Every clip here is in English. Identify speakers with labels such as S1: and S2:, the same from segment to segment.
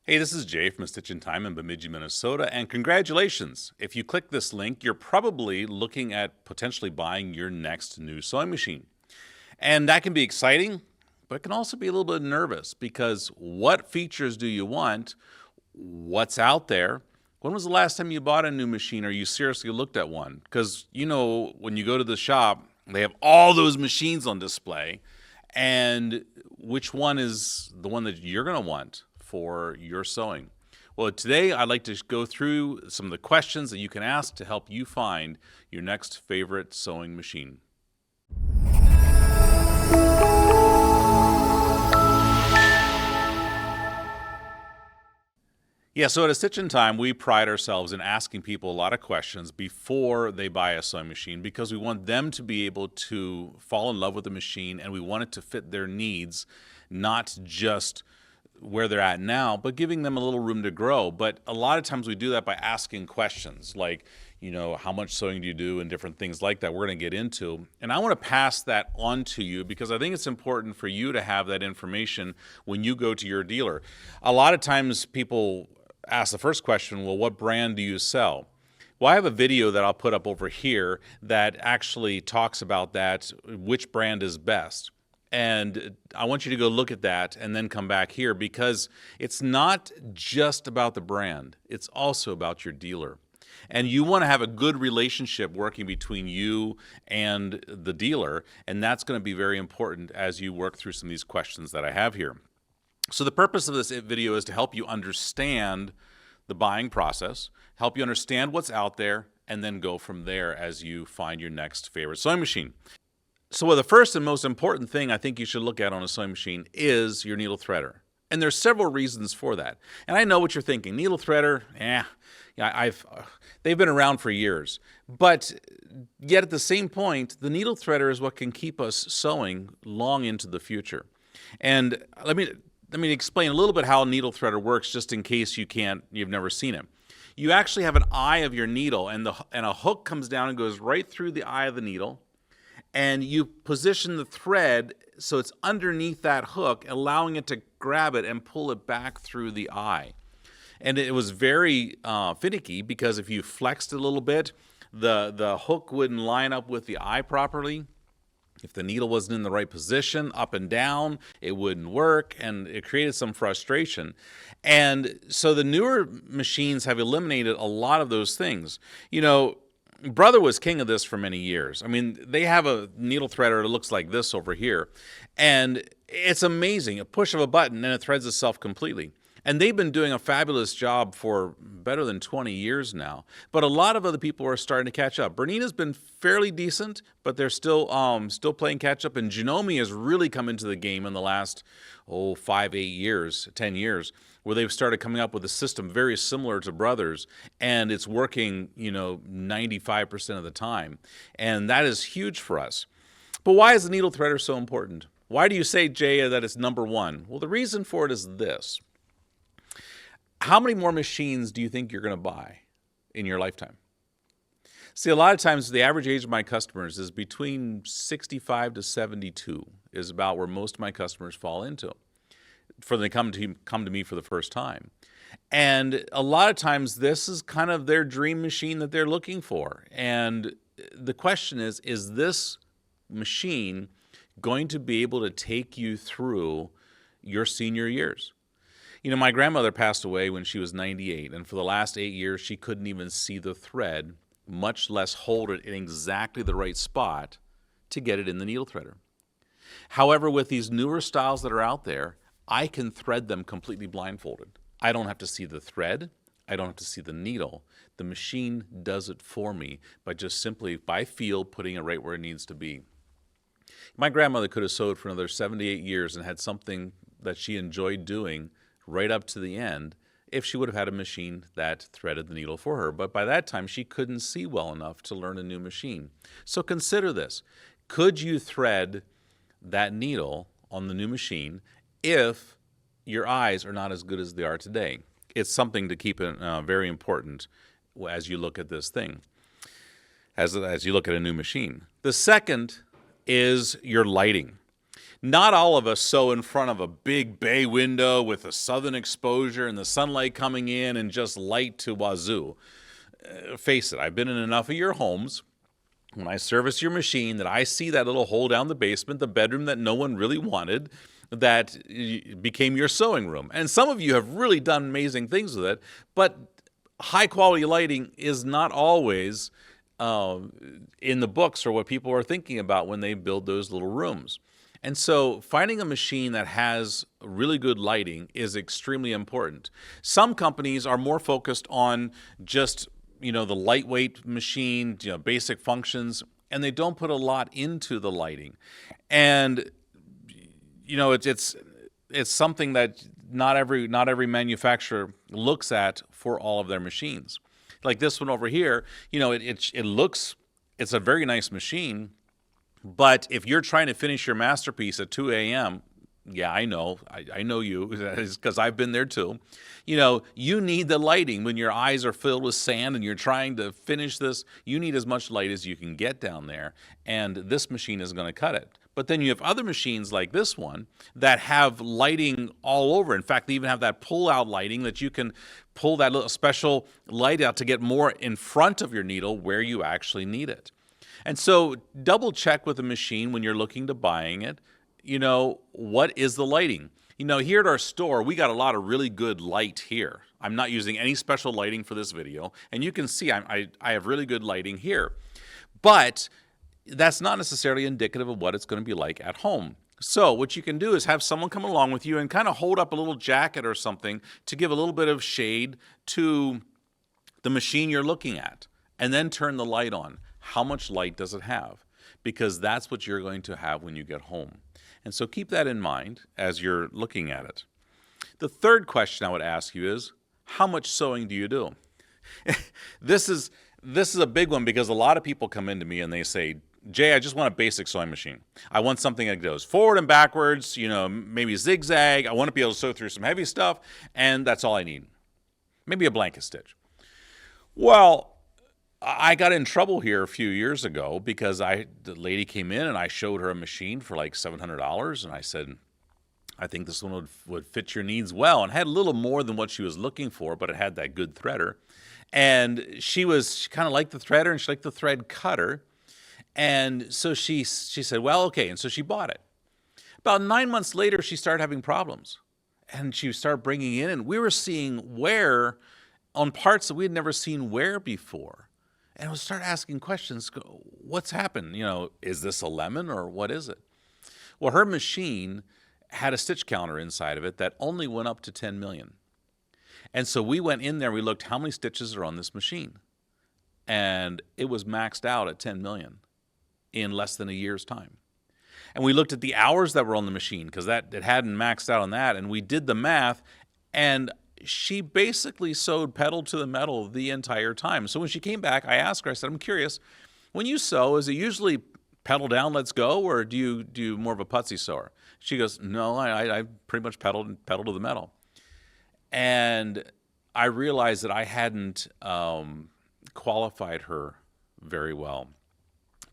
S1: Hey, this is Jay from A Stitch in Time in Bemidji, Minnesota, and congratulations! If you click this link, you're probably looking at potentially buying your next new sewing machine. And that can be exciting, but it can also be a little bit nervous because what features do you want? What's out there? When was the last time you bought a new machine or you seriously looked at one? Because, when you go to the shop, they have all those machines on display, and which one is the one that you're going to want for your sewing? Well, today I'd like to go through some of the questions that you can ask to help you find your next favorite sewing machine. Yeah, so at A Stitch in Time, we pride ourselves in asking people a lot of questions before they buy a sewing machine because we want them to be able to fall in love with the machine and we want it to fit their needs, not just where they're at now, but giving them a little room to grow. But a lot of times we do that by asking questions like, how much sewing do you do and different things like that we're going to get into. And I want to pass that on to you because I think it's important for you to have that information when you go to your dealer. A lot of times people ask the first question, well, what brand do you sell? Well, I have a video that I'll put up over here that actually talks about that, which brand is best. And I want you to go look at that and then come back here because it's not just about the brand. It's also about your dealer. And you want to have a good relationship working between you and the dealer, and that's going to be very important as you work through some of these questions that I have here. So the purpose of this video is to help you understand the buying process, help you understand what's out there, and then go from there as you find your next favorite sewing machine. So the first and most important thing I think you should look at on a sewing machine is your needle threader. And there's several reasons for that. And I know what you're thinking. Needle threader, they've been around for years. But yet at the same point, the needle threader is what can keep us sewing long into the future. And let me explain a little bit how a needle threader works just in case you've never seen it. You actually have an eye of your needle and a hook comes down and goes right through the eye of the needle. And you position the thread so it's underneath that hook, allowing it to grab it and pull it back through the eye. And it was very finicky because if you flexed it a little bit, the hook wouldn't line up with the eye properly. If the needle wasn't in the right position, up and down, it wouldn't work, and it created some frustration. And so the newer machines have eliminated a lot of those things. Brother was king of this for many years. I mean, they have a needle threader that looks like this over here, and it's amazing. A push of a button, and it threads itself completely. And they've been doing a fabulous job for better than 20 years now. But a lot of other people are starting to catch up. Bernina's been fairly decent, but they're still playing catch up. And Janome has really come into the game in the last 5, 8 years, 10 years, where they've started coming up with a system very similar to Brothers, and it's working 95% of the time. And that is huge for us. But why is the needle threader so important? Why do you say, Jay, that it's number one? Well, the reason for it is this. How many more machines do you think you're going to buy in your lifetime? See, a lot of times the average age of my customers is between 65 to 72 is about where most of my customers fall into for they come to me for the first time. And a lot of times this is kind of their dream machine that they're looking for. And the question is this machine going to be able to take you through your senior years? My grandmother passed away when she was 98, and for the last 8 years, she couldn't even see the thread, much less hold it in exactly the right spot to get it in the needle threader. However, with these newer styles that are out there, I can thread them completely blindfolded. I don't have to see the thread. I don't have to see the needle. The machine does it for me by just simply, by feel, putting it right where it needs to be. My grandmother could have sewed for another 78 years and had something that she enjoyed doing right up to the end if she would have had a machine that threaded the needle for her. But by that time, she couldn't see well enough to learn a new machine. So consider this. Could you thread that needle on the new machine if your eyes are not as good as they are today? It's something to keep very important as you look at this thing, as you look at a new machine. The second is your lighting. Not all of us sew in front of a big bay window with a southern exposure and the sunlight coming in and just light to wazoo. Face it, I've been in enough of your homes when I service your machine that I see that little hole down the basement, the bedroom that no one really wanted, that became your sewing room. And some of you have really done amazing things with it, but high quality lighting is not always in the books or what people are thinking about when they build those little rooms. And so finding a machine that has really good lighting is extremely important. Some companies are more focused on just, the lightweight machine, basic functions, and they don't put a lot into the lighting. And it's something that not every manufacturer looks at for all of their machines. Like this one over here, it's a very nice machine, but if you're trying to finish your masterpiece at 2 a.m., yeah, I know you, because I've been there too. You need the lighting when your eyes are filled with sand and you're trying to finish this. You need as much light as you can get down there, and this machine is going to cut it. But then you have other machines like this one that have lighting all over. In fact, they even have that pull-out lighting that you can pull that little special light out to get more in front of your needle where you actually need it. And so double check with the machine when you're looking to buying it. What is the lighting? Here at our store, we got a lot of really good light here. I'm not using any special lighting for this video, and you can see I have really good lighting here. But that's not necessarily indicative of what it's going to be like at home. So what you can do is have someone come along with you and kind of hold up a little jacket or something to give a little bit of shade to the machine you're looking at, and then turn the light on. How much light does it have? Because that's what you're going to have when you get home. And so keep that in mind as you're looking at it. The third question I would ask you is, how much sewing do you do? This is a big one, because a lot of people come into me and they say, Jay, I just want a basic sewing machine. I want something that goes forward and backwards, maybe zigzag. I want to be able to sew through some heavy stuff, and that's all I need. Maybe a blanket stitch. Well, I got in trouble here a few years ago because the lady came in and I showed her a machine for like $700, and I said, I think this one would fit your needs well, and had a little more than what she was looking for, but it had that good threader. And she kind of liked the threader, and she liked the thread cutter. And so she said, well, okay. And so she bought it. About 9 months later, she started having problems. And she started bringing in, and we were seeing wear on parts that we had never seen wear before. And we started asking questions, what's happened? Is this a lemon or what is it? Well, her machine had a stitch counter inside of it that only went up to 10 million. And so we went in there, we looked how many stitches are on this machine. And it was maxed out at 10 million. In less than a year's time. And we looked at the hours that were on the machine, because it hadn't maxed out on that, and we did the math, and she basically sewed pedal to the metal the entire time. So when she came back, I asked her, I said, I'm curious, when you sew, is it usually pedal down, let's go, or do you do more of a putsy sewer? She goes, no, I pretty much pedal to the metal. And I realized that I hadn't qualified her very well.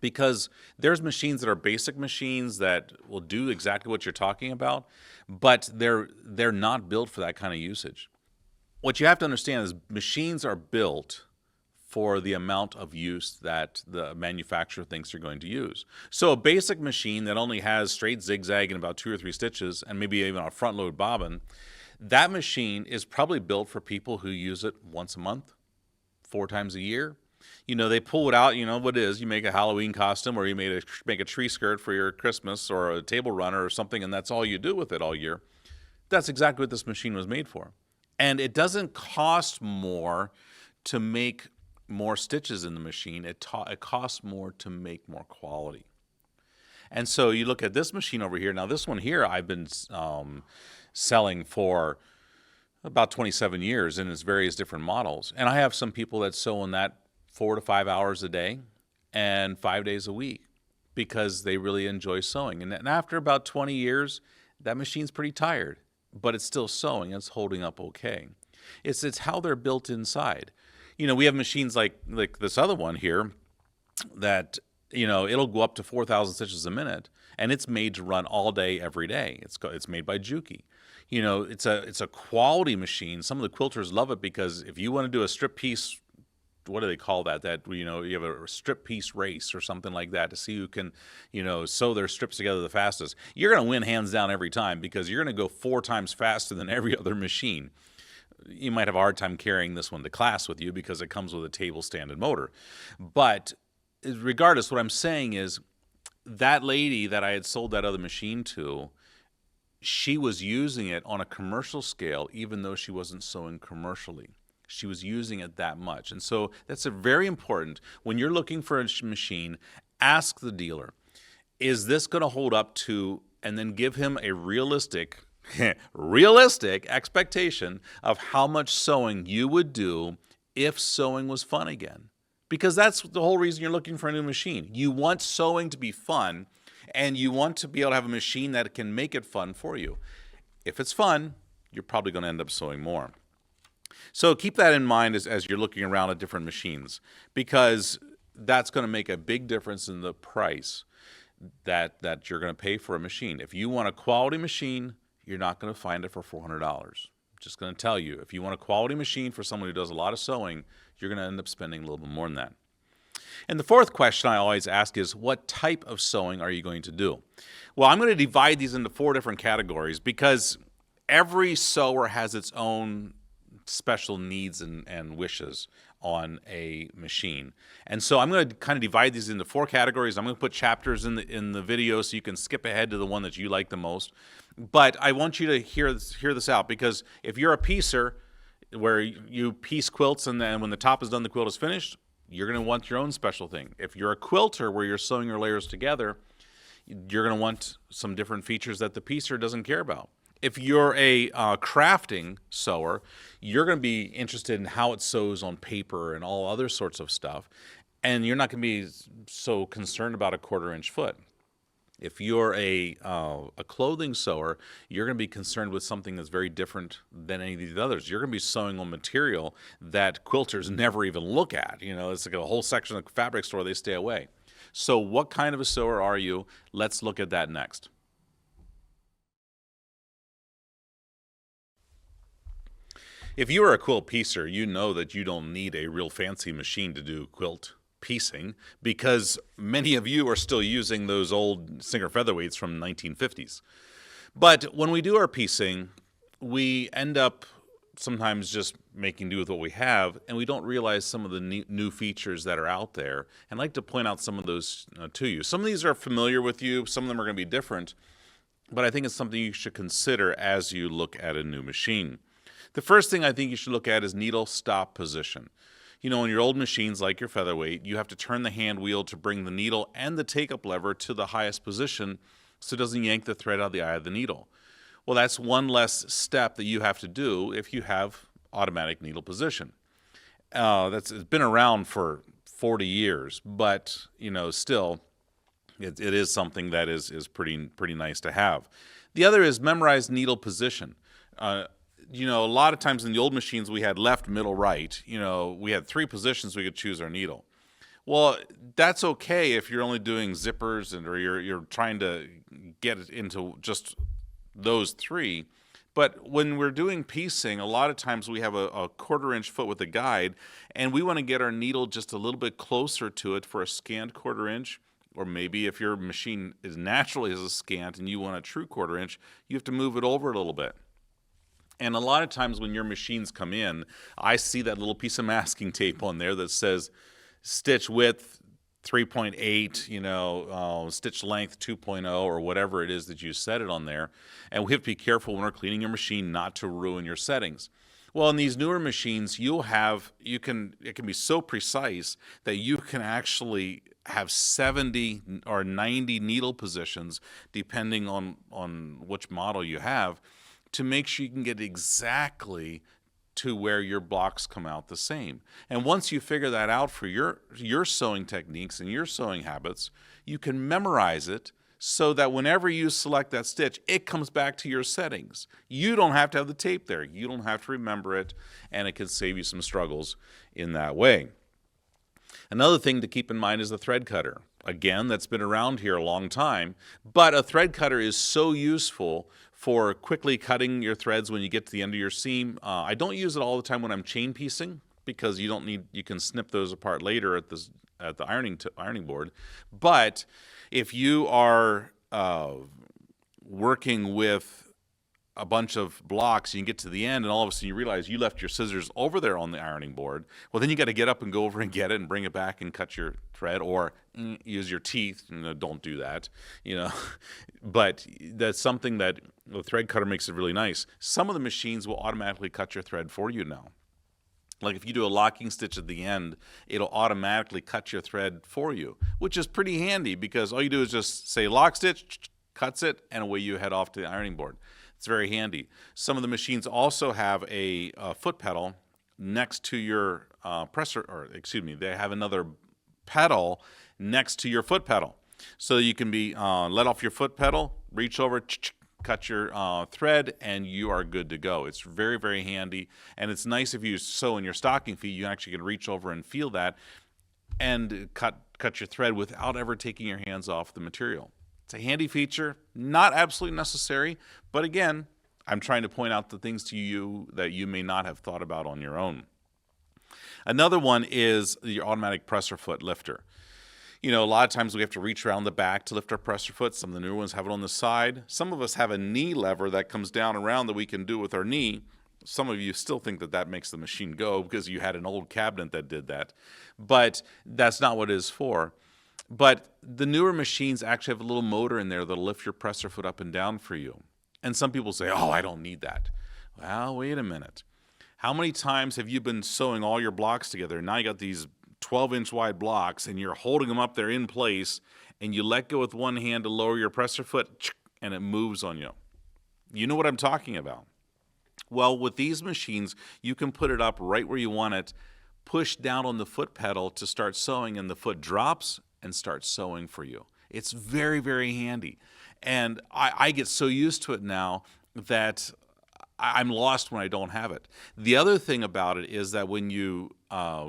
S1: Because there's machines that are basic machines that will do exactly what you're talking about, but they're not built for that kind of usage. What you have to understand is machines are built for the amount of use that the manufacturer thinks you're going to use. So a basic machine that only has straight zigzag and about 2 or 3 stitches, and maybe even a front load bobbin, that machine is probably built for people who use it once a month, 4 times a year. They pull it out, what it is. You make a Halloween costume, or you make a tree skirt for your Christmas, or a table runner or something, and that's all you do with it all year. That's exactly what this machine was made for. And it doesn't cost more to make more stitches in the machine. It costs more to make more quality. And so you look at this machine over here. Now, this one here I've been selling for about 27 years in its various different models. And I have some people that sew in that 4 to 5 hours a day and 5 days a week, because they really enjoy sewing. And after about 20 years, that machine's pretty tired, but it's still sewing. It's holding up okay. It's how they're built inside. We have machines like this other one here that it'll go up to 4,000 stitches a minute, and it's made to run all day, every day. It's made by Juki. It's a quality machine. Some of the quilters love it because if you want to do a strip piece, what do they call that? You have a strip piece race or something like that to see who can, sew their strips together the fastest. You're going to win hands down every time because you're going to go 4 times faster than every other machine. You might have a hard time carrying this one to class with you because it comes with a table stand and motor. But regardless, what I'm saying is that lady that I had sold that other machine to, she was using it on a commercial scale, even though she wasn't sewing commercially. She was using it that much. And so that's very important. When you're looking for a machine, ask the dealer, is this going to hold up to, and then give him a realistic expectation of how much sewing you would do if sewing was fun again. Because that's the whole reason you're looking for a new machine. You want sewing to be fun, and you want to be able to have a machine that can make it fun for you. If it's fun, you're probably going to end up sewing more. So keep that in mind as you're looking around at different machines, because that's going to make a big difference in the price that you're going to pay for a machine. If you want a quality machine, you're not going to find it for $400. I'm just going to tell you, if you want a quality machine for someone who does a lot of sewing, you're going to end up spending a little bit more than that. And the fourth question I always ask is, what type of sewing are you going to do? Well, I'm going to divide these into 4 different categories because every sewer has its own special needs and wishes on a machine. And so I'm going to kind of divide these into 4 categories. I'm going to put chapters in the video so you can skip ahead to the one that you like the most. But I want you to hear this out, because if you're a piecer where you piece quilts and then when the top is done, the quilt is finished, you're going to want your own special thing. If you're a quilter where you're sewing your layers together, you're going to want some different features that the piecer doesn't care about. If you're a crafting sewer, you're going to be interested in how it sews on paper and all other sorts of stuff, and you're not going to be so concerned about a 1/4 inch foot. If you're a clothing sewer, you're going to be concerned with something that's very different than any of these others. You're going to be sewing on material that quilters never even look at. It's like a whole section of the fabric store they stay away. So what kind of a sewer are you? Let's look at that next. If you are a quilt piecer, you know that you don't need a real fancy machine to do quilt piecing, because many of you are still using those old Singer featherweights from the 1950s. But when we do our piecing, we end up sometimes just making do with what we have, and we don't realize some of the new features that are out there. And I'd like to point out some of those to you. Some of these are familiar with you, some of them are going to be different, but I think it's something you should consider as you look at a new machine. The first thing I think you should look at is needle stop position. On your old machines like your featherweight, you have to turn the hand wheel to bring the needle and the take-up lever to the highest position so it doesn't yank the thread out of the eye of the needle. Well, that's one less step that you have to do if you have automatic needle position. It's been around for 40 years, but still, it is something that is pretty nice to have. The other is memorize needle position. A lot of times in the old machines we had left, middle, right. We had 3 positions we could choose our needle. Well, that's okay if you're only doing zippers or you're trying to get it into just those 3. But when we're doing piecing, a lot of times we have a 1/4 inch foot with a guide, and we want to get our needle just a little bit closer to it for a scant 1/4 inch. Or maybe if your machine is naturally as a scant and you want a true 1/4 inch, you have to move it over a little bit. And a lot of times when your machines come in, I see that little piece of masking tape on there that says stitch width 3.8, stitch length 2.0, or whatever it is that you set it on there. And we have to be careful when we're cleaning your machine not to ruin your settings. Well, in these newer machines, it can be so precise that you can actually have 70 or 90 needle positions, depending on which model you have, to make sure you can get exactly to where your blocks come out the same. And once you figure that out for your sewing techniques and your sewing habits, you can memorize it so that whenever you select that stitch, it comes back to your settings. You don't have to have the tape there. You don't have to remember it, and it can save you some struggles in that way. Another thing to keep in mind is the thread cutter. Again, that's been around here a long time, but a thread cutter is so useful for quickly cutting your threads when you get to the end of your seam. I don't use it all the time when I'm chain piecing because you can snip those apart later at the ironing board. But if you are working with a bunch of blocks, you can get to the end, and all of a sudden you realize you left your scissors over there on the ironing board. Well, then you got to get up and go over and get it and bring it back and cut your thread, or use your teeth. Don't do that, But that's something that the thread cutter makes it really nice. Some of the machines will automatically cut your thread for you now. Like if you do a locking stitch at the end, it'll automatically cut your thread for you, which is pretty handy because all you do is just say lock stitch, cuts it, and away you head off to the ironing board. It's very handy. Some of the machines also have a foot pedal next to your they have another pedal next to your foot pedal. So you can be let off your foot pedal, reach over, cut your thread, and you are good to go. It's very, very handy, and it's nice if you sew in your stocking feet, you actually can reach over and feel that and cut your thread without ever taking your hands off the material. It's a handy feature, not absolutely necessary, but again, I'm trying to point out the things to you that you may not have thought about on your own. Another one is your automatic presser foot lifter. A lot of times we have to reach around the back to lift our presser foot. Some of the newer ones have it on the side. Some of us have a knee lever that comes down around that we can do with our knee. Some of you still think that makes the machine go because you had an old cabinet that did that. But that's not what it is for. But the newer machines actually have a little motor in there that'll lift your presser foot up and down for you. And some people say, oh, I don't need that. Well, wait a minute. How many times have you been sewing all your blocks together? Now you got these 12-inch wide blocks and you're holding them up there in place and you let go with one hand to lower your presser foot and it moves on you. You know what I'm talking about. Well, with these machines, you can put it up right where you want it, push down on the foot pedal to start sewing, and the foot drops and start sewing for you. It's very, very handy. And I get so used to it now that I'm lost when I don't have it. The other thing about it is that when you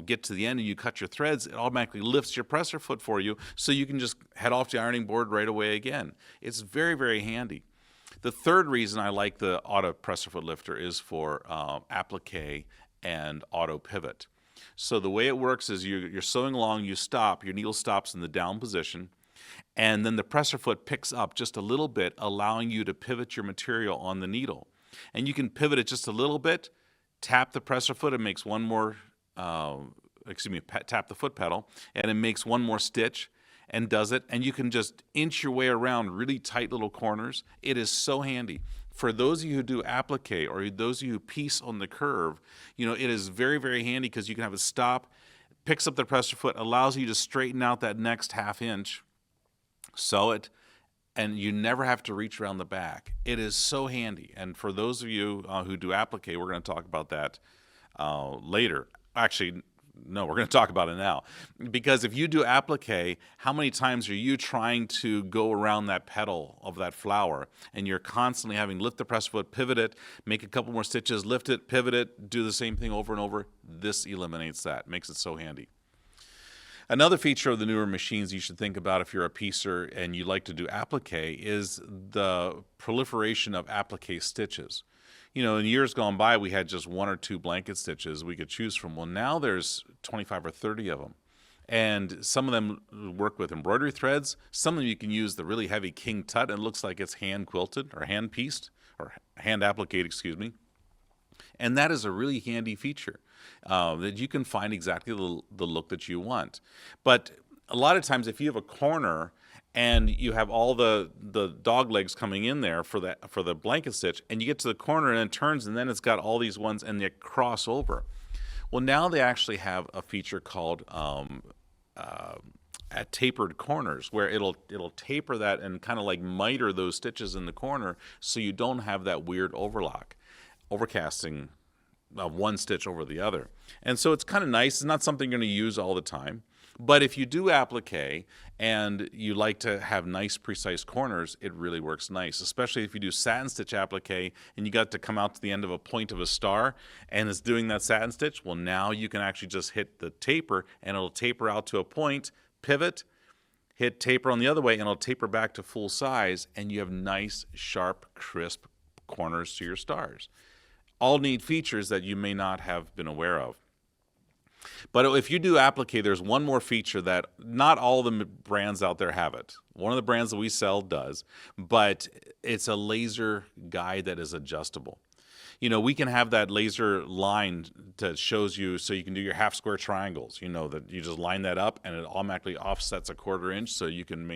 S1: get to the end and you cut your threads, it automatically lifts your presser foot for you, so you can just head off the ironing board right away again. It's very, very handy. The third reason I like the auto presser foot lifter is for applique and auto pivot. So the way it works is you're sewing along, you stop, your needle stops in the down position, and then the presser foot picks up just a little bit, allowing you to pivot your material on the needle. And you can pivot it just a little bit, tap the presser foot, it makes one more, tap the foot pedal, and it makes one more stitch and does it. And you can just inch your way around really tight little corners. It is so handy. For those of you who do applique or those of you who piece on the curve, it is very, very handy because you can have it stop, picks up the presser foot, allows you to straighten out that next half inch, sew it, and you never have to reach around the back. It is so handy. And for those of you who do applique, we're going to talk about that later. Actually, no, we're going to talk about it now. Because if you do applique, how many times are you trying to go around that petal of that flower, and you're constantly having lift the presser foot, pivot it, make a couple more stitches, lift it, pivot it, do the same thing over and over? This eliminates that, makes it so handy. Another feature of the newer machines you should think about if you're a piecer and you like to do applique is the proliferation of applique stitches. In years gone by, we had just one or two blanket stitches we could choose from. Well, now there's 25 or 30 of them. And some of them work with embroidery threads. Some of them you can use the really heavy king tut, and it looks like it's hand quilted or hand pieced or hand appliqued, And that is a really handy feature that you can find exactly the look that you want. But a lot of times if you have a corner and you have all the dog legs coming in there for the blanket stitch, and you get to the corner and it turns, and then it's got all these ones and they cross over. Well, now they actually have a feature called at tapered corners, where it'll taper that and kind of like miter those stitches in the corner, so you don't have that weird overcasting one stitch over the other. And so it's kind of nice. It's not something you're going to use all the time. But if you do applique and you like to have nice, precise corners, it really works nice, especially if you do satin stitch applique and you got to come out to the end of a point of a star and it's doing that satin stitch. Well, now you can actually just hit the taper and it'll taper out to a point, pivot, hit taper on the other way, and it'll taper back to full size, and you have nice, sharp, crisp corners to your stars. All neat features that you may not have been aware of. But if you do applique, there's one more feature that not all the brands out there have it. One of the brands that we sell does, but it's a laser guide that is adjustable. You know, we can have that laser line that shows you, so you can do your half square triangles, you know, that you just line that up and it automatically offsets a 1/4 inch so you can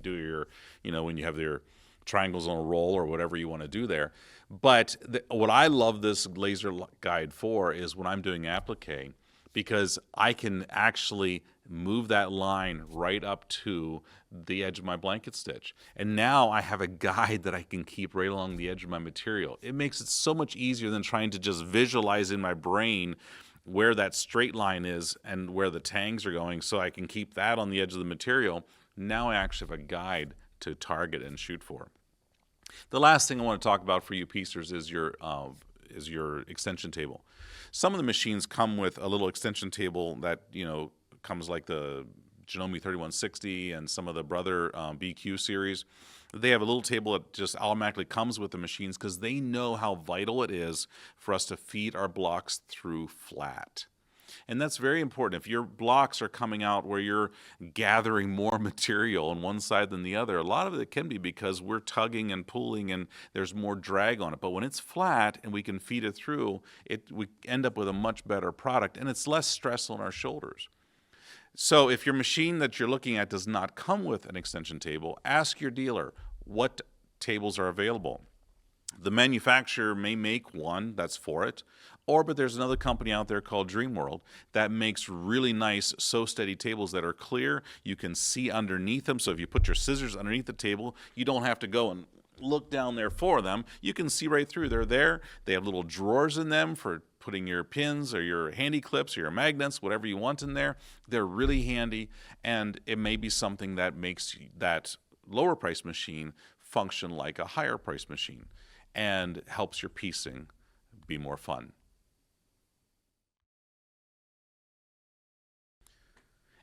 S1: do your, you know, when you have your triangles on a roll or whatever you want to do there. But what I love this laser guide for is when I'm doing applique, because I can actually move that line right up to the edge of my blanket stitch. And now I have a guide that I can keep right along the edge of my material. It makes it so much easier than trying to just visualize in my brain where that straight line is and where the tangs are going so I can keep that on the edge of the material. Now I actually have a guide to target and shoot for. The last thing I want to talk about for you piecers is your extension table. Some of the machines come with a little extension table that, you know, comes like the Janome 3160 and some of the Brother BQ series. They have a little table that just automatically comes with the machines because they know how vital it is for us to feed our blocks through flat. And that's very important. If your blocks are coming out where you're gathering more material on one side than the other, a lot of it can be because we're tugging and pulling and there's more drag on it. But when it's flat and we can feed it through, we end up with a much better product and it's less stress on our shoulders. So if your machine that you're looking at does not come with an extension table, ask your dealer what tables are available. The manufacturer may make one that's for it, but there's another company out there called Dreamworld that makes really nice Sew Steady tables that are clear. You can see underneath them, so if you put your scissors underneath the table, you don't have to go and look down there for them. You can see right through. They're there. They have little drawers in them for putting your pins or your handy clips or your magnets, whatever you want in there. They're really handy, and it may be something that makes that lower price machine function like a higher price machine and helps your piecing be more fun.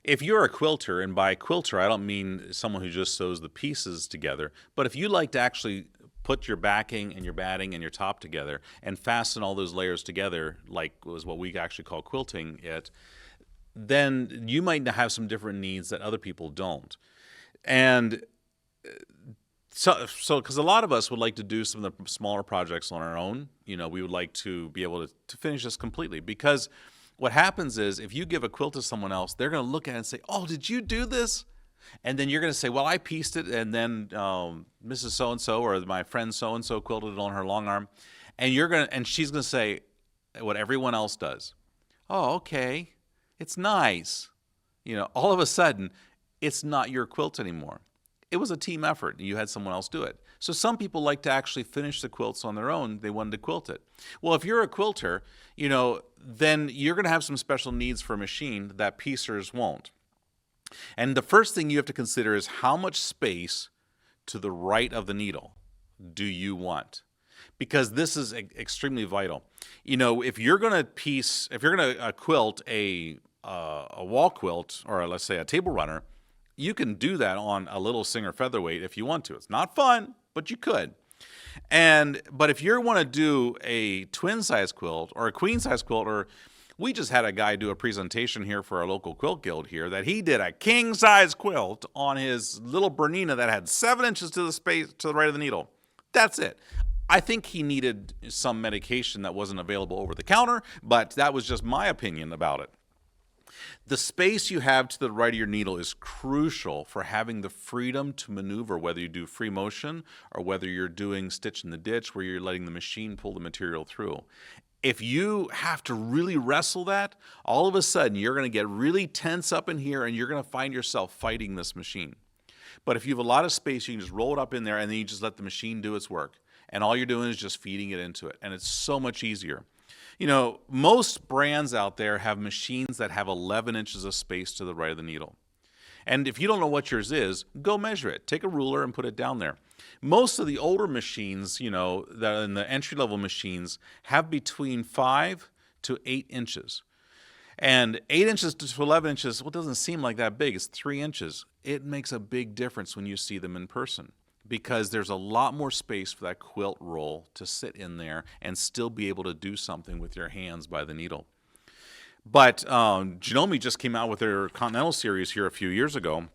S1: If you're a quilter, and by quilter I don't mean someone who just sews the pieces together, but if you like to actually put your backing and your batting and your top together and fasten all those layers together, like was what we actually call quilting it, then you might have some different needs that other people don't. And so because a lot of us would like to do some of the smaller projects on our own, you know, we would like to be able to finish this completely, because what happens is if you give a quilt to someone else, they're going to look at it and say, "Oh, did you do this?" And then you're going to say, "Well, I pieced it, and then Mrs. So-and-so or my friend so-and-so quilted it on her long arm." And she's going to say what everyone else does. "Oh, okay. It's nice." You know, all of a sudden, it's not your quilt anymore. It was a team effort. You had someone else do it. So some people like to actually finish the quilts on their own. They wanted to quilt it. Well, if you're a quilter, you know, then you're going to have some special needs for a machine that piecers won't. And the first thing you have to consider is how much space to the right of the needle do you want? Because this is extremely vital. You know, if you're going to quilt a wall quilt, or let's say a table runner, you can do that on a little Singer featherweight if you want to. It's not fun, but you could. But if you want to do a twin size quilt or a queen size quilt, or we just had a guy do a presentation here for our local quilt guild here that he did a king size quilt on his little Bernina that had 7 inches to the right of the needle. That's it. I think he needed some medication that wasn't available over the counter, but that was just my opinion about it. The space you have to the right of your needle is crucial for having the freedom to maneuver, whether you do free motion or whether you're doing stitch in the ditch where you're letting the machine pull the material through. If you have to really wrestle that, all of a sudden you're going to get really tense up in here and you're going to find yourself fighting this machine. But if you have a lot of space, you can just roll it up in there and then you just let the machine do its work. And all you're doing is just feeding it into it. And it's so much easier. You know, most brands out there have machines that have 11 inches of space to the right of the needle. And if you don't know what yours is, go measure it. Take a ruler and put it down there. Most of the older machines, you know, that in the entry-level machines have between 5 to 8 inches. And 8 inches to 11 inches, well, it doesn't seem like that big. It's 3 inches. It makes a big difference when you see them in person because there's a lot more space for that quilt roll to sit in there and still be able to do something with your hands by the needle. But Janome just came out with their Continental series here a few years ago,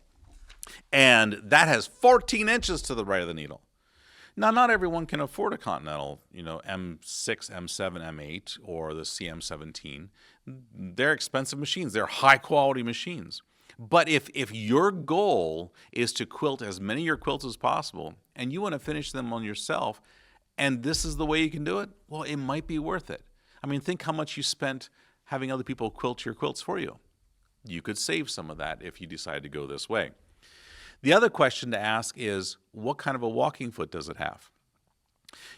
S1: and that has 14 inches to the right of the needle. Now, not everyone can afford a Continental, you know, M6, M7, M8, or the CM17. They're expensive machines. They're high-quality machines. But if your goal is to quilt as many of your quilts as possible, and you want to finish them on yourself, and this is the way you can do it, well, it might be worth it. I mean, think how much you spent having other people quilt your quilts for you. You could save some of that if you decide to go this way. The other question to ask is, what kind of a walking foot does it have?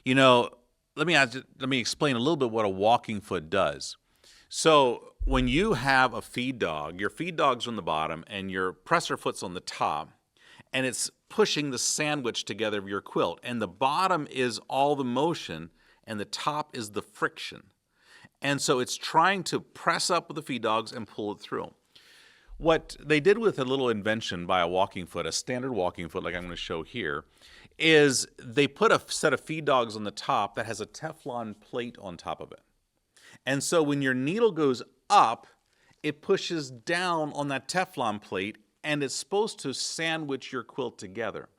S1: You know, let me explain a little bit what a walking foot does. So when you have a feed dog, your feed dog's on the bottom and your presser foot's on the top, and it's pushing the sandwich together of your quilt. And the bottom is all the motion, and the top is the friction. And so it's trying to press up with the feed dogs and pull it through. What they did with a little invention by a walking foot, a standard walking foot like I'm going to show here, is they put a set of feed dogs on the top that has a Teflon plate on top of it. And so when your needle goes up, it pushes down on that Teflon plate, and it's supposed to sandwich your quilt together.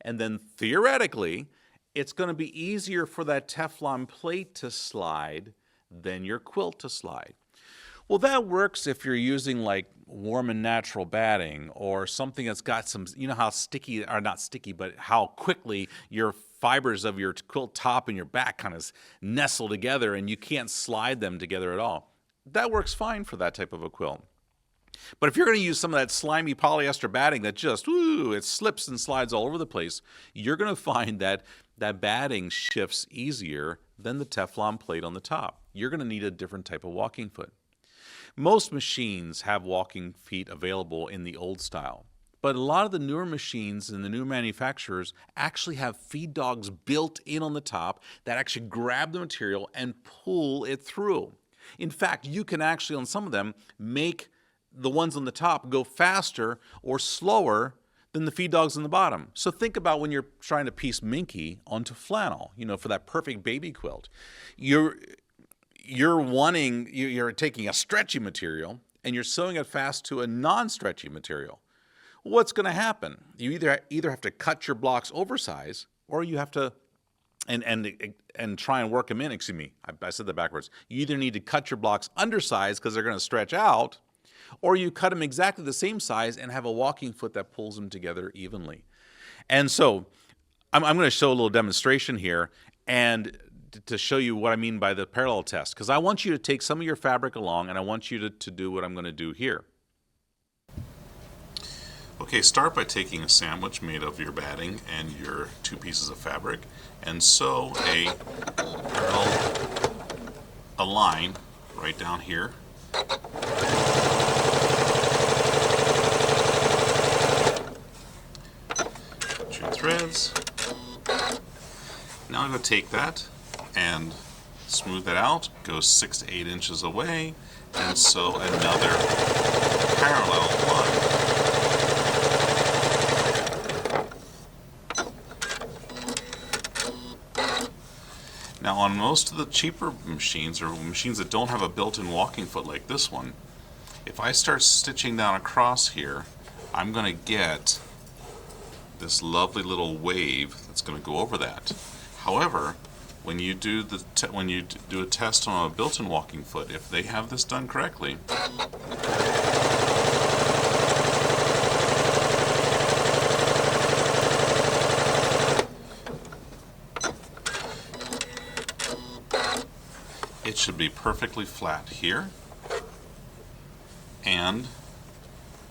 S1: And then theoretically, it's going to be easier for that Teflon plate to slide than your quilt to slide. Well, that works if you're using like warm and natural batting or something that's got some, you know how sticky, or not sticky, but how quickly your fibers of your quilt top and your back kind of nestle together and you can't slide them together at all. That works fine for that type of a quilt. But if you're going to use some of that slimy polyester batting that just, it slips and slides all over the place, you're going to find that that batting shifts easier than the Teflon plate on the top. You're going to need a different type of walking foot. Most machines have walking feet available in the old style, but a lot of the newer machines and the new manufacturers actually have feed dogs built in on the top that actually grab the material and pull it through. In fact, you can actually, on some of them, make the ones on the top go faster or slower than the feed dogs on the bottom. So think about when you're trying to piece minky onto flannel, you know, for that perfect baby quilt. You're taking a stretchy material and you're sewing it fast to a non-stretchy material. What's going to happen? You either have to cut your blocks oversize, or you have to and try and work them in. Excuse me, I said that backwards. You either need to cut your blocks undersized because they're going to stretch out, or you cut them exactly the same size and have a walking foot that pulls them together evenly. And so I'm going to show a little demonstration here and to show you what I mean by the parallel test, because I want you to take some of your fabric along and I want you to do what I'm going to do here. Okay, start by taking a sandwich made of your batting and your 2 pieces of fabric and sew a line right down here. Put your threads. Now I'm going to take that and smooth that out, go 6 to 8 inches away, and sew another parallel line. Now on most of the cheaper machines, or machines that don't have a built-in walking foot like this one, if I start stitching down across here, I'm going to get this lovely little wave that's going to go over that. However, when you do a test on a built-in walking foot, if they have this done correctly, it should be perfectly flat here and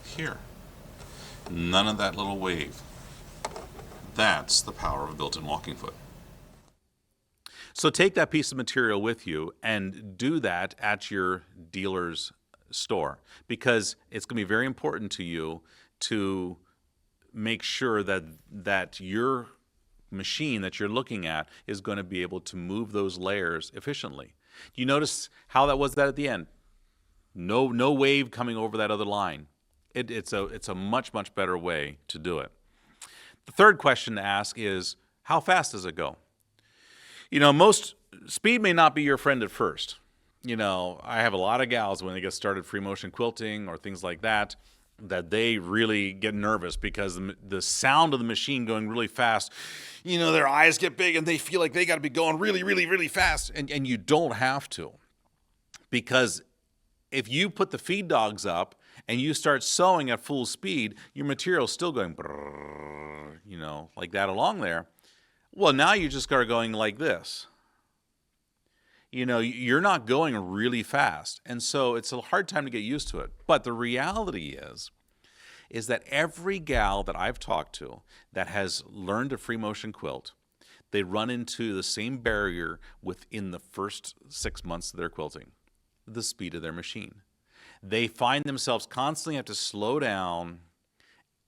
S1: here. None of that little wave. That's the power of a built-in walking foot. So take that piece of material with you and do that at your dealer's store, because it's going to be very important to you to make sure that your machine that you're looking at is going to be able to move those layers efficiently. You notice how that was that at the end? No wave coming over that other line. It's a much better way to do it. The third question to ask is, how fast does it go? Most speed may not be your friend at first. I have a lot of gals when they get started free motion quilting or things like that they really get nervous because the sound of the machine going really fast, their eyes get big and they feel like they got to be going really fast. And you don't have to, because if you put the feed dogs up and you start sewing at full speed, your material's still going, like that along there. Well, now you just start going like this. You're not going really fast. And so it's a hard time to get used to it. But the reality is that every gal that I've talked to that has learned a free motion quilt, they run into the same barrier within the first 6 months of their quilting, the speed of their machine. They find themselves constantly have to slow down,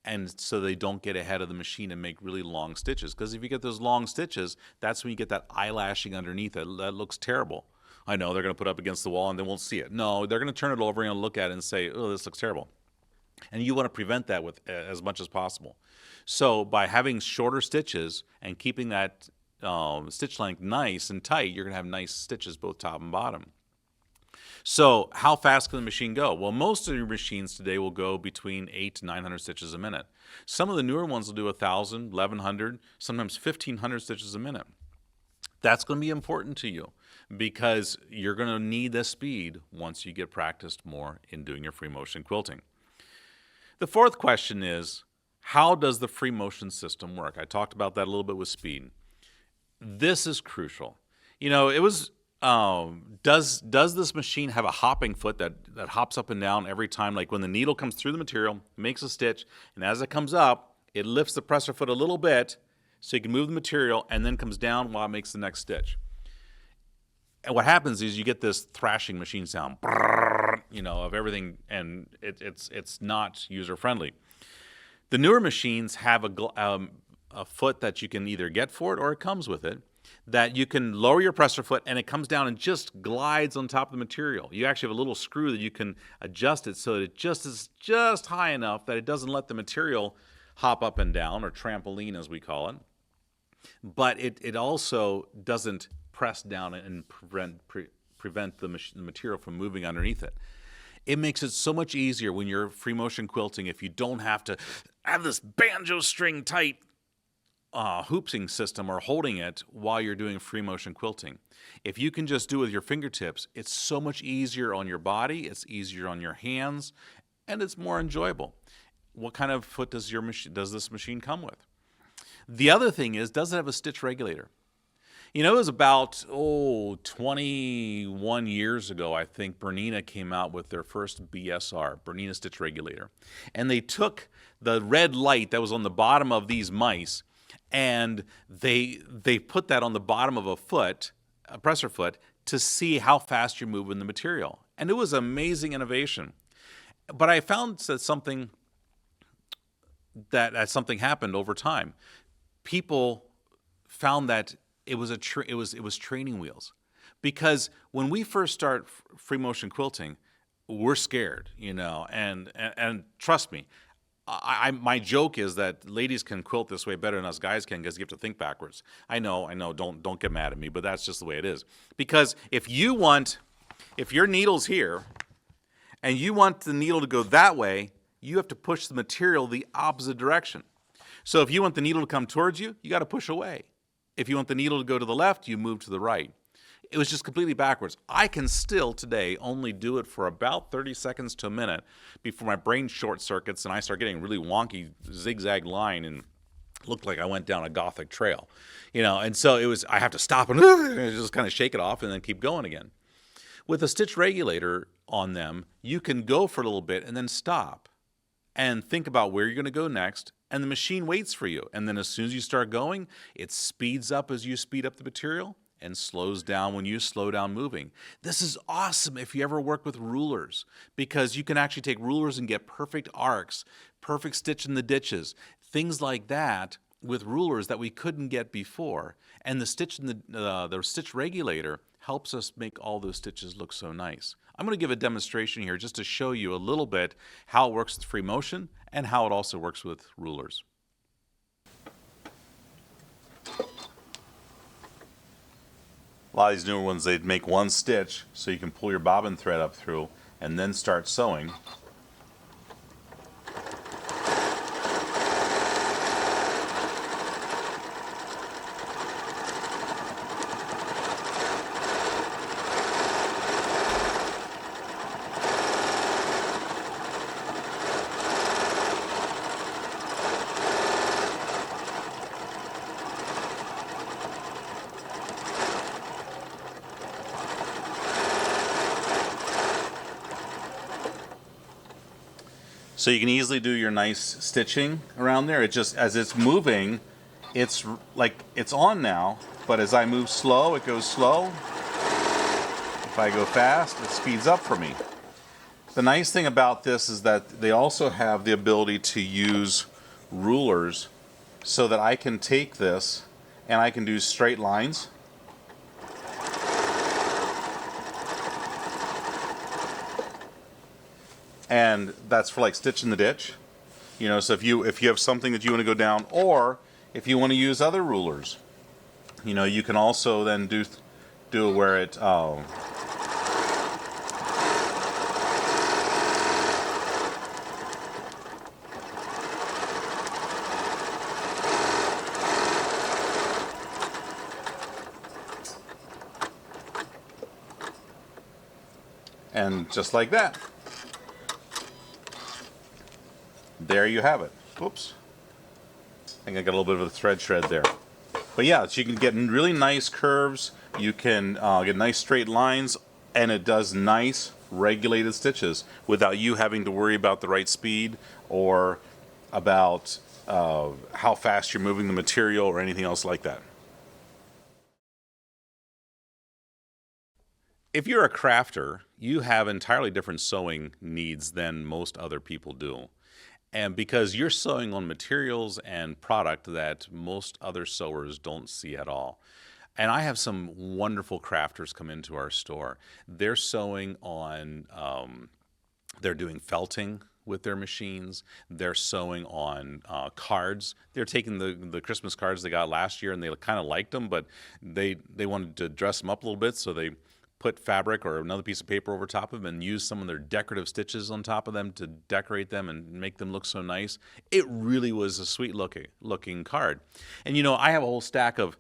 S1: and so they don't get ahead of the machine and make really long stitches. Because if you get those long stitches, that's when you get that eyelashing underneath it. That looks terrible. I know they're going to put it up against the wall and they won't see it. No, they're going to turn it over and look at it and say, oh, this looks terrible. And you want to prevent that with as much as possible. So by having shorter stitches and keeping that stitch length nice and tight, you're going to have nice stitches both top and bottom. So how fast can the machine go? Well, most of your machines today will go between 800 to 900 stitches a minute. Some of the newer ones will do 1,000, 1,100, sometimes 1,500 stitches a minute. That's going to be important to you because you're going to need the speed once you get practiced more in doing your free motion quilting. The fourth question is, how does the free motion system work? I talked about that a little bit with speed. This is crucial. It was does this machine have a hopping foot that hops up and down every time? Like when the needle comes through the material, makes a stitch, and as it comes up, it lifts the presser foot a little bit so you can move the material, and then comes down while it makes the next stitch. And what happens is you get this thrashing machine sound, of everything, and it's not user friendly. The newer machines have a foot that you can either get for it or it comes with it, that you can lower your presser foot and it comes down and just glides on top of the material. You actually have a little screw that you can adjust it so that it just is just high enough that it doesn't let the material hop up and down, or trampoline as we call it. But it also doesn't press down and prevent the material from moving underneath it. It makes it so much easier when you're free motion quilting if you don't have to have this banjo string tight hoopsing system or holding it while you're doing free motion quilting. If you can just do it with your fingertips, it's so much easier on your body, it's easier on your hands, and it's more enjoyable. What kind of foot does this machine come with? The other thing is, does it have a stitch regulator? It was about 21 years ago, I think, Bernina came out with their first BSR, Bernina Stitch Regulator. And they took the red light that was on the bottom of these mice, and they put that on the bottom of a presser foot, to see how fast you're moving the material. And it was amazing innovation. But I found that something happened over time. People found that it was training wheels, because when we first start free motion quilting, we're scared, and trust me, my joke is that ladies can quilt this way better than us guys can, because you have to think backwards. I know, don't get mad at me, but that's just the way it is. Because if your needle's here and you want the needle to go that way, you have to push the material the opposite direction. So if you want the needle to come towards you, you got to push away. If you want the needle to go to the left, you move to the right. It was just completely backwards. I can still today only do it for about 30 seconds to a minute before my brain short circuits and I start getting a really wonky zigzag line and looked like I went down a Gothic trail. And so I have to stop and just kind of shake it off and then keep going again. With a stitch regulator on them, you can go for a little bit and then stop and think about where you're going to go next, and the machine waits for you. And then as soon as you start going, it speeds up as you speed up the material, and slows down when you slow down moving. This is awesome if you ever work with rulers, because you can actually take rulers and get perfect arcs, perfect stitch in the ditches, things like that with rulers that we couldn't get before. And the stitch in the stitch regulator helps us make all those stitches look so nice. I'm going to give a demonstration here just to show you a little bit how it works with free motion and how it also works with rulers. A lot of these newer ones, they'd make one stitch so you can pull your bobbin thread up through and then start sewing. So you can easily do your nice stitching around there. It just, as it's moving, it's like it's on now, but as I move slow, it goes slow. If I go fast, it speeds up for me. The nice thing about this is that they also have the ability to use rulers so that I can take this and I can do straight lines. And that's for like stitch in the ditch, you know. So if you have something that you want to go down, or if you want to use other rulers, you know, you can also then do where it and just like that. There you have it. Oops. I think I got a little bit of a thread shred there. But yeah, so you can get really nice curves, you can get nice straight lines, and it does nice regulated stitches without you having to worry about the right speed or about how fast you're moving the material or anything else like that. If you're a crafter, you have entirely different sewing needs than most other people do. And because you're sewing on materials and product that most other sewers don't see at all. And I have some wonderful crafters come into our store. They're sewing on, they're doing felting with their machines. They're sewing on cards. They're taking the Christmas cards they got last year and they kind of liked them, but they wanted to dress them up a little bit, so they put fabric or another piece of paper over top of them and use some of their decorative stitches on top of them to decorate them and make them look so nice. It really was a sweet looking card. And you know, I have a whole stack of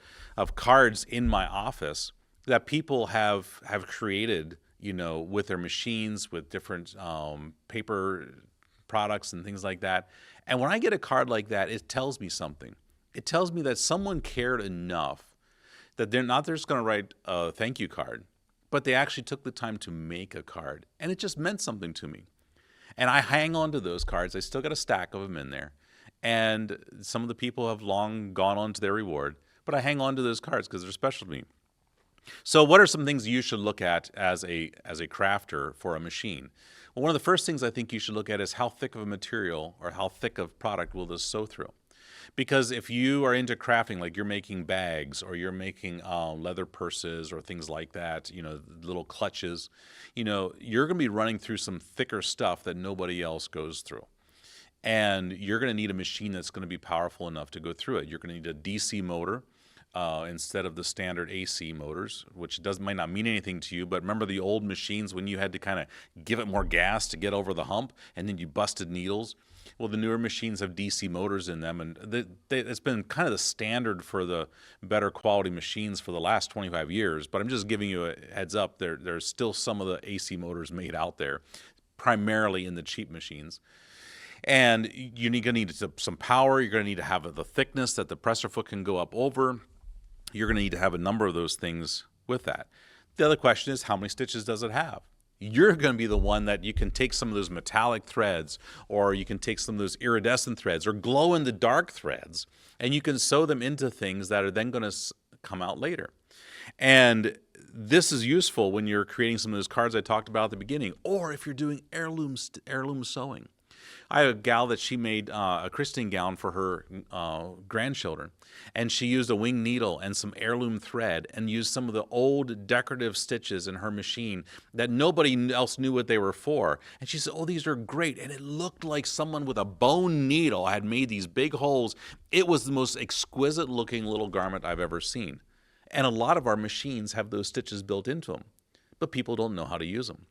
S1: cards in my office that people have created, you know, with their machines, with different paper products and things like that. And when I get a card like that, it tells me something. It tells me that someone cared enough that they're not just going to write a thank you card, but they actually took the time to make a card, and it just meant something to me. And I hang on to those cards. I still got a stack of them in there, and some of the people have long gone on to their reward, but I hang on to those cards because they're special to me. So what are some things you should look at as a crafter for a machine? Well, one of the first things I think you should look at is how thick of a material or how thick of product will this sew through. Because if you are into crafting, like you're making bags or you're making leather purses or things like that, you know, little clutches, you know, you're going to be running through some thicker stuff that nobody else goes through. And you're going to need a machine that's going to be powerful enough to go through it. You're going to need a DC motor instead of the standard AC motors, which might not mean anything to you, but remember the old machines when you had to kind of give it more gas to get over the hump and then you busted needles? Well, the newer machines have DC motors in them, and it's been kind of the standard for the better quality machines for the last 25 years, but I'm just giving you a heads up. There's still some of the AC motors made out there, primarily in the cheap machines. And you're going to need some power. You're going to need to have the thickness that the presser foot can go up over. You're going to need to have a number of those things with that. The other question is, how many stitches does it have? You're going to be the one that you can take some of those metallic threads, or you can take some of those iridescent threads or glow-in-the-dark threads, and you can sew them into things that are then going to come out later. And this is useful when you're creating some of those cards I talked about at the beginning, or if you're doing heirloom sewing. I have a gal that she made a christening gown for her grandchildren, and she used a wing needle and some heirloom thread and used some of the old decorative stitches in her machine that nobody else knew what they were for. And she said, "Oh, these are great." And it looked like someone with a bone needle had made these big holes. It was the most exquisite looking little garment I've ever seen. And a lot of our machines have those stitches built into them, but people don't know how to use them.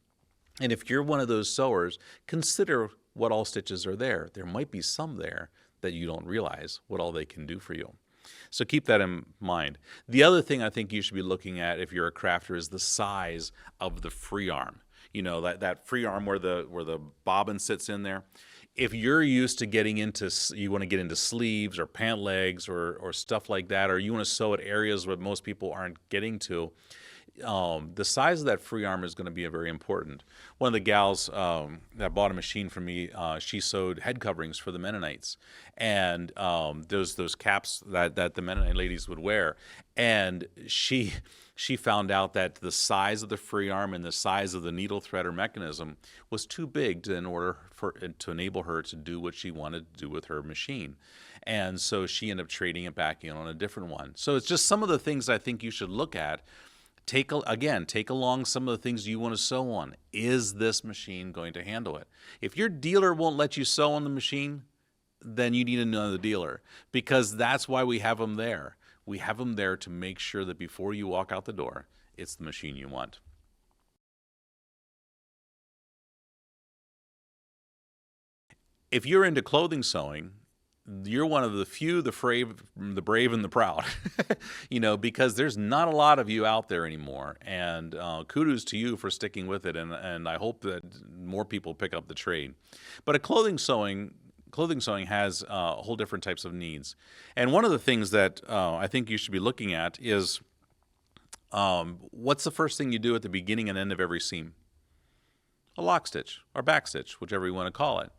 S1: And if you're one of those sewers, consider what all stitches are there. There might be some there that you don't realize what all they can do for you. So keep that in mind. The other thing I think you should be looking at if you're a crafter is the size of the free arm. You know, that free arm where the bobbin sits in there. If you're used to getting into, you want to get into sleeves or pant legs or stuff like that, or you want to sew at areas where most people aren't getting to, the size of that free arm is going to be very important. One of the gals that bought a machine from me, she sewed head coverings for the Mennonites, and those caps that the Mennonite ladies would wear. And she found out that the size of the free arm and the size of the needle threader mechanism was too big to enable her to do what she wanted to do with her machine. And so she ended up trading it back in on a different one. So it's just some of the things I think you should look at. Take along some of the things you want to sew on. Is this machine going to handle it? If your dealer won't let you sew on the machine, then you need another dealer, because that's why we have them there. We have them there to make sure that before you walk out the door, it's the machine you want. If you're into clothing sewing, you're one of the few, the brave and the proud, because there's not a lot of you out there anymore. And kudos to you for sticking with it. And I hope that more people pick up the trade. But clothing sewing has whole different types of needs. And one of the things that I think you should be looking at is what's the first thing you do at the beginning and end of every seam? A lock stitch or back stitch, whichever you want to call it.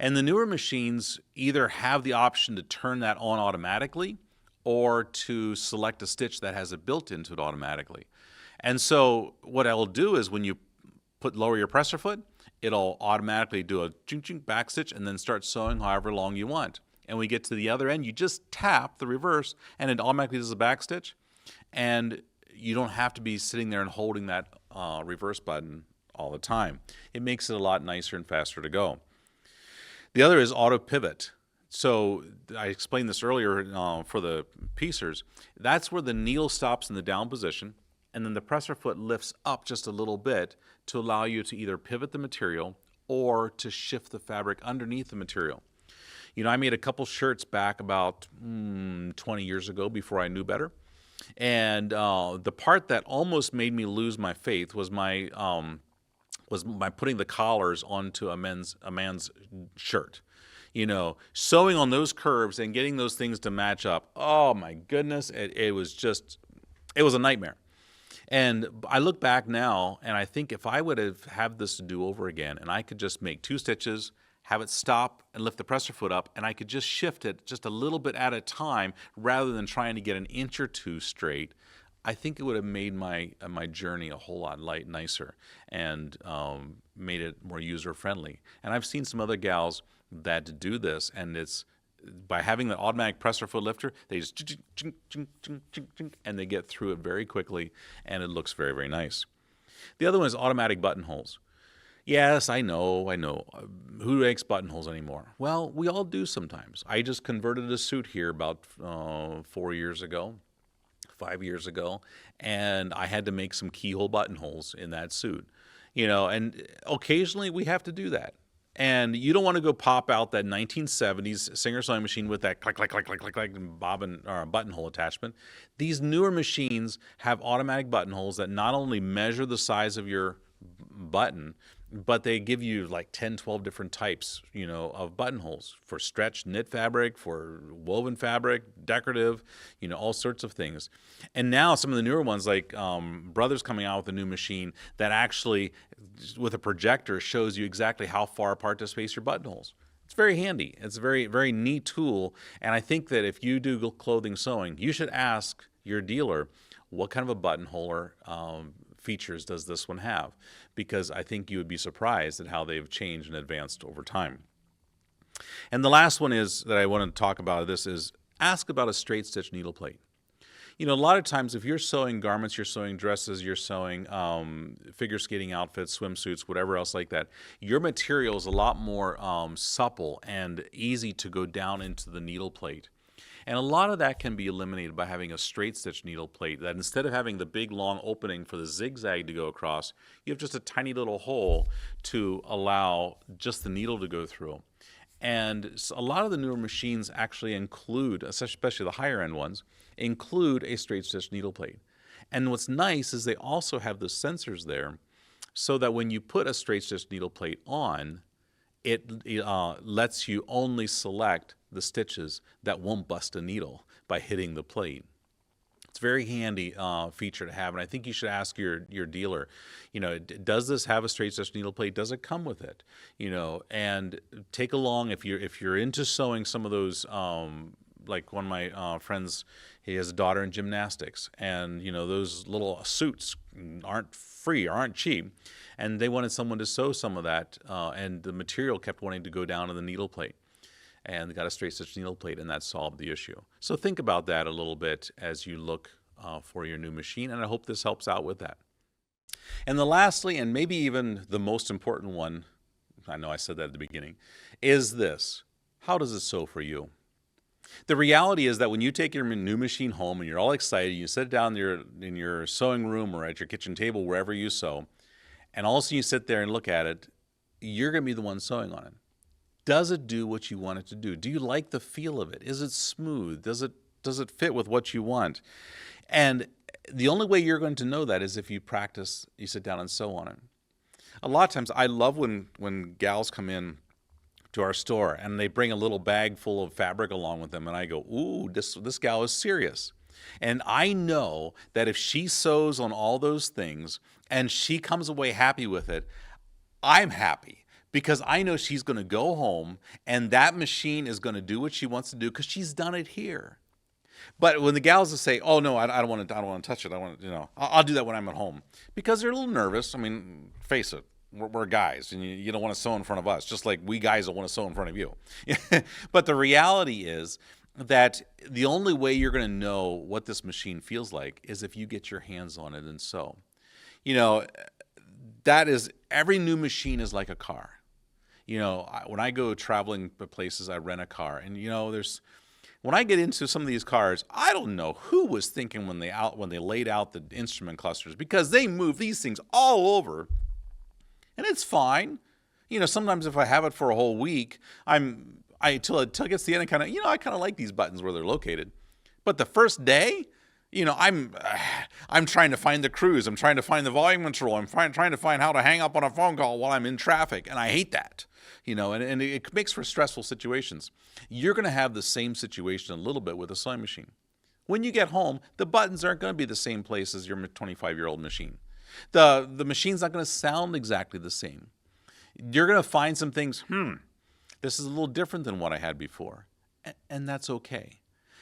S1: And the newer machines either have the option to turn that on automatically or to select a stitch that has it built into it automatically. And so what I'll do is when you lower your presser foot, it'll automatically do a ching ching back stitch and then start sewing however long you want. And when we get to the other end, you just tap the reverse and it automatically does a back stitch. And you don't have to be sitting there and holding that reverse button all the time. It makes it a lot nicer and faster to go. The other is auto pivot. So I explained this earlier for the piecers. That's where the needle stops in the down position, and then the presser foot lifts up just a little bit to allow you to either pivot the material or to shift the fabric underneath the material. I made a couple shirts back about 20 years ago before I knew better. And the part that almost made me lose my faith was my putting the collars onto a man's shirt. Sewing on those curves and getting those things to match up. Oh my goodness, it was a nightmare. And I look back now, and I think if I would have this to do over again, and I could just make 2 stitches, have it stop and lift the presser foot up, and I could just shift it just a little bit at a time rather than trying to get an inch or 2 straight, I think it would have made my journey a whole lot nicer and made it more user-friendly. And I've seen some other gals that do this, and it's by having the automatic presser foot lifter, they just ching, ching, ching, ching, ching, and they get through it very quickly, and it looks very, very nice. The other one is automatic buttonholes. Yes, I know. Who makes buttonholes anymore? Well, we all do sometimes. I just converted a suit here about 4 years ago. 5 years ago, and I had to make some keyhole buttonholes in that suit. And occasionally we have to do that. And you don't want to go pop out that 1970s Singer sewing machine with that click, click, click, click, click, click, bobbin or buttonhole attachment. These newer machines have automatic buttonholes that not only measure the size of your button, but they give you like 10, 12 different types, of buttonholes for stretch knit fabric, for woven fabric, decorative, all sorts of things. And now some of the newer ones, like Brother's coming out with a new machine that actually, with a projector, shows you exactly how far apart to space your buttonholes. It's very handy. It's a very, very neat tool. And I think that if you do clothing sewing, you should ask your dealer, what kind of a buttonhole or features does this one have? Because I think you would be surprised at how they've changed and advanced over time. And the last one is that I want to talk about this is ask about a straight stitch needle plate. You know, a lot of times if you're sewing garments, you're sewing dresses, you're sewing figure skating outfits, swimsuits, whatever else like that, your material is a lot more supple and easy to go down into the needle plate. And a lot of that can be eliminated by having a straight stitch needle plate that instead of having the big long opening for the zigzag to go across, you have just a tiny little hole to allow just the needle to go through. And a lot of the newer machines actually include, especially the higher end ones, include a straight stitch needle plate. And what's nice is they also have the sensors there so that when you put a straight stitch needle plate on, it lets you only select the stitches that won't bust a needle by hitting the plate. It's a very handy feature to have, and I think you should ask your dealer, you know, does this have a straight stitch needle plate? Does it come with it? You know, and take along if you're into sewing some of those. Like one of my friends, he has a daughter in gymnastics, and you know those little suits aren't free, aren't cheap, and they wanted someone to sew some of that, and the material kept wanting to go down to the needle plate. And they got a straight stitch needle plate, and that solved the issue. So think about that a little bit as you look for your new machine, and I hope this helps out with that. And the lastly, and maybe even the most important one, I know I said that at the beginning, is this: how does it sew for you? The reality is that when you take your new machine home and you're all excited, you sit down in your sewing room or at your kitchen table, wherever you sew, and all of a sudden you sit there and look at it, you're going to be the one sewing on it. Does it do what you want it to do? Do you like the feel of it? Is it smooth? Does it fit with what you want? And the only way you're going to know that is if you practice, you sit down and sew on it. A lot of times I love when gals come in to our store and they bring a little bag full of fabric along with them, and I go, ooh, this gal is serious. And I know that if she sews on all those things and she comes away happy with it, I'm happy. Because I know she's going to go home and that machine is going to do what she wants to do because she's done it here. But when the gals will say, "Oh no, I don't want to touch it. I want to, you know, I'll do that when I'm at home," because they're a little nervous. I mean, face it, we're guys, and you don't want to sew in front of us, just like we guys don't want to sew in front of you. But the reality is that the only way you're going to know what this machine feels like is if you get your hands on it and sew. You know, that is, every new machine is like a car. You know, when I go traveling places, I rent a car, and you know, when I get into some of these cars, I don't know who was thinking when they laid out the instrument clusters, because they move these things all over, and it's fine. You know, sometimes if I have it for a whole week, till it gets to the end, I kind of like these buttons where they're located. But the first day, you know, I'm trying to find the cruise. I'm trying to find the volume control. I'm trying to find how to hang up on a phone call while I'm in traffic, and I hate that. You know, and it makes for stressful situations. You're going to have the same situation a little bit with a sewing machine. When you get home, the buttons aren't going to be the same place as your 25-year-old machine. The machine's not going to sound exactly the same. You're going to find some things, this is a little different than what I had before. And that's okay.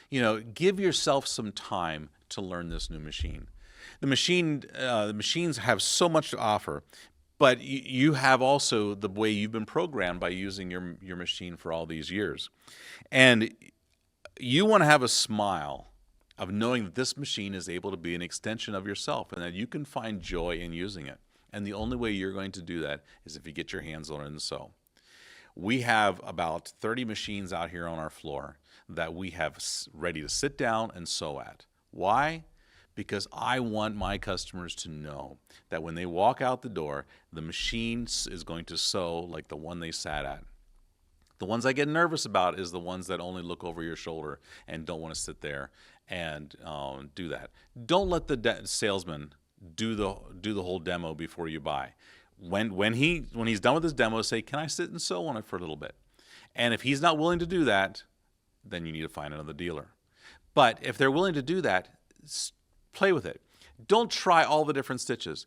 S1: You know, give yourself some time to learn this new machine. The machines have so much to offer, but you have also the way you've been programmed by using your machine for all these years. And you want to have a smile of knowing that this machine is able to be an extension of yourself and that you can find joy in using it. And the only way you're going to do that is if you get your hands on it and sew. We have about 30 machines out here on our floor that we have ready to sit down and sew at. Why? Because I want my customers to know that when they walk out the door, the machine is going to sew like the one they sat at. The ones I get nervous about is the ones that only look over your shoulder and don't want to sit there and do that. Don't let the salesman do the whole demo before you buy. When he's done with his demo, say, "Can I sit and sew on it for a little bit?" And if he's not willing to do that, then you need to find another dealer. But if they're willing to do that, play with it. Don't try all the different stitches.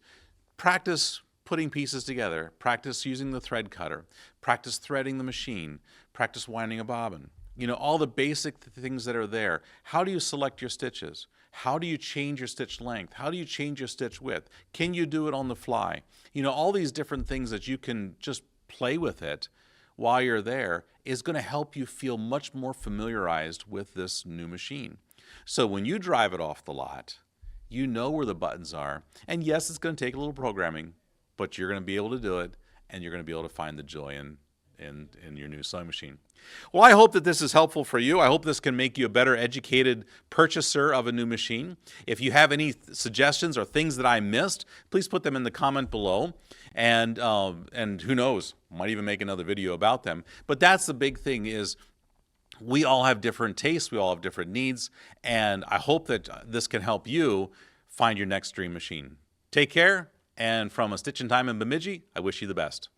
S1: Practice putting pieces together. Practice using the thread cutter. Practice threading the machine. Practice winding a bobbin. You know, all the basic things that are there. How do you select your stitches? How do you change your stitch length? How do you change your stitch width? Can you do it on the fly? You know, all these different things that you can just play with it while you're there is going to help you feel much more familiarized with this new machine. So when you drive it off the lot, you know where the buttons are. And yes, it's going to take a little programming, but you're going to be able to do it, and you're going to be able to find the joy in your new sewing machine. Well, I hope that this is helpful for you. I hope this can make you a better educated purchaser of a new machine. If you have any suggestions or things that I missed, please put them in the comment below. And who knows, might even make another video about them. But that's the big thing is we all have different tastes. We all have different needs. And I hope that this can help you find your next dream machine. Take care. And from A Stitch in Time in Bemidji, I wish you the best.